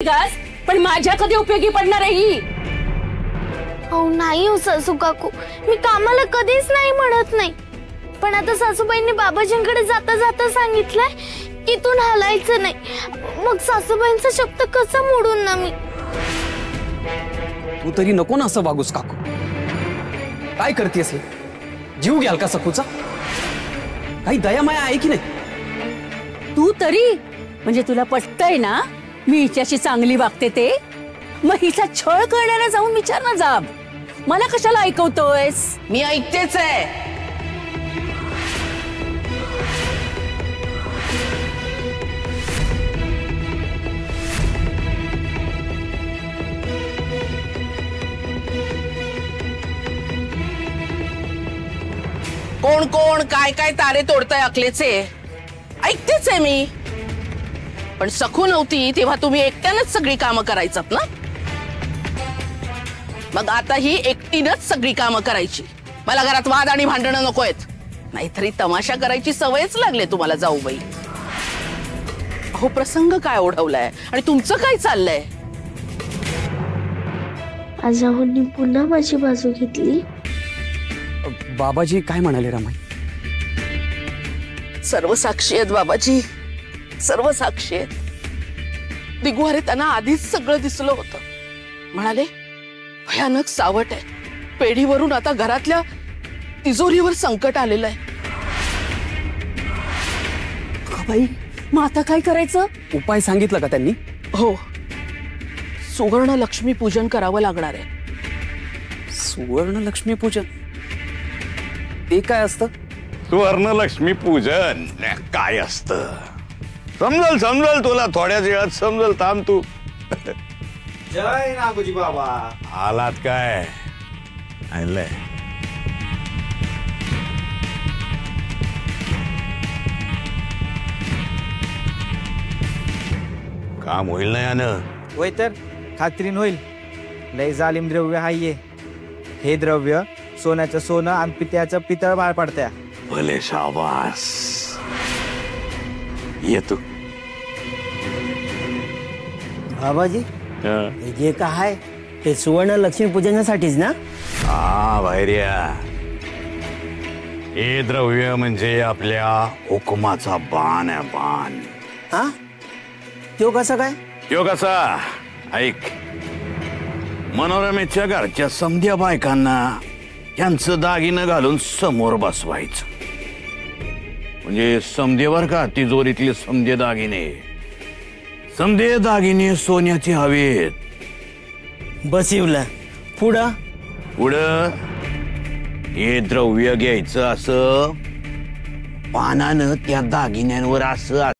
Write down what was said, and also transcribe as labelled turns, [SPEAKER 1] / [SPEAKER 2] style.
[SPEAKER 1] पण माझ्या कधी उपयोगी पडणार आहे ही?
[SPEAKER 2] अहो नाही हो सासू काकू, मी कामाला कधीच नाही म्हणत नाही, पण आता सासूबाईंनी बाबाजींकडे जाता जाता सांगितलंय की इथून हलायचं नाही. मग सासूबाईंचा शब्द कसा मोडून ना मी?
[SPEAKER 3] तू तरी नको ना असं वागूस काकू. काय करतेस हे? जीव घ्याल का सखूचा? काही दया माया आहे की नाही?
[SPEAKER 1] तू तरी म्हणजे तुला पटतंय ना मी हिच्याशी चांगली वागते ते? मग हिचा छळ करण्याला जाऊन विचार ना जाब. मला कशाला ऐकवतोयस?
[SPEAKER 4] मी ऐकतेच आहे. कोण कोण काय काय तारे तोडताय अकलेचे ऐकतेच आहे मी. पण सखू नव्हती तेव्हा तुम्ही एकट्यानंच सगळी कामं करायचात ना. मग आता ही एकटीनंच सगळी कामं करायची. मला घरात वाद आणि भांडणं नकोयत, नाहीतरी तमाशा करायची सवयच लागले तुम्हाला जाऊबाई. अहो प्रसंग काय ओढवलाय आणि तुमचं काय चाललंय?
[SPEAKER 2] आजाहोंनी पुन्हा माझी बाजू घेतली.
[SPEAKER 3] बाबाजी काय म्हणाले रमाई?
[SPEAKER 4] सर्व साक्षी आहेत बाबाजी, सर्व साक्षी आहेत. दिगुवारे त्यांना आधीच सगळं दिसलं होतं. म्हणाले भयानक सावट आहे, पेढीवरून आता घरातल्या तिजोरीवर संकट आलेलं आहे.
[SPEAKER 1] बाई मग आता काय करायचं?
[SPEAKER 3] उपाय सांगितलं का त्यांनी?
[SPEAKER 4] हो, सुवर्ण लक्ष्मी पूजन करावं लागणार आहे.
[SPEAKER 3] सुवर्ण लक्ष्मी पूजन ते काय असतं?
[SPEAKER 5] सुवर्ण लक्ष्मी पूजन काय असतं समजल समजल तुला, थोड्याच वेळात समजल. थांब तू.
[SPEAKER 6] जय नागोजी बाबा.
[SPEAKER 5] आलात काय? आणलंय काम होईल ना यानं?
[SPEAKER 6] होय तर खात्रीन होईल. लय जालिम द्रव्य हाय हे द्रव्य. सोन्याचं सोनं आणि पित्याचं पितळ बाहेर पडत्या.
[SPEAKER 5] भले शाबास. येतो
[SPEAKER 7] बाबाजी. हे जे काय ते सुवर्ण लक्ष्मी पूजनासाठीच ना?
[SPEAKER 5] हा भैर्या, हे द्रव्य म्हणजे आपल्या हुकुमाचा बाण आहे, बाण.
[SPEAKER 7] हा तो कसा काय?
[SPEAKER 5] यो कसा ऐक. मनोरमेच्या घरच्या समध्या बायकांना यांचं दागिनं घालून समोर बसवायचं. म्हणजे समधेवर का तिजोरीतले समधे दागिने, समधे दागिने सोन्याचे हवेत.
[SPEAKER 7] बसिवला पुढं
[SPEAKER 5] पुढं हे द्रव्य घ्यायचं असं पानानं त्या दागिन्यांवर असं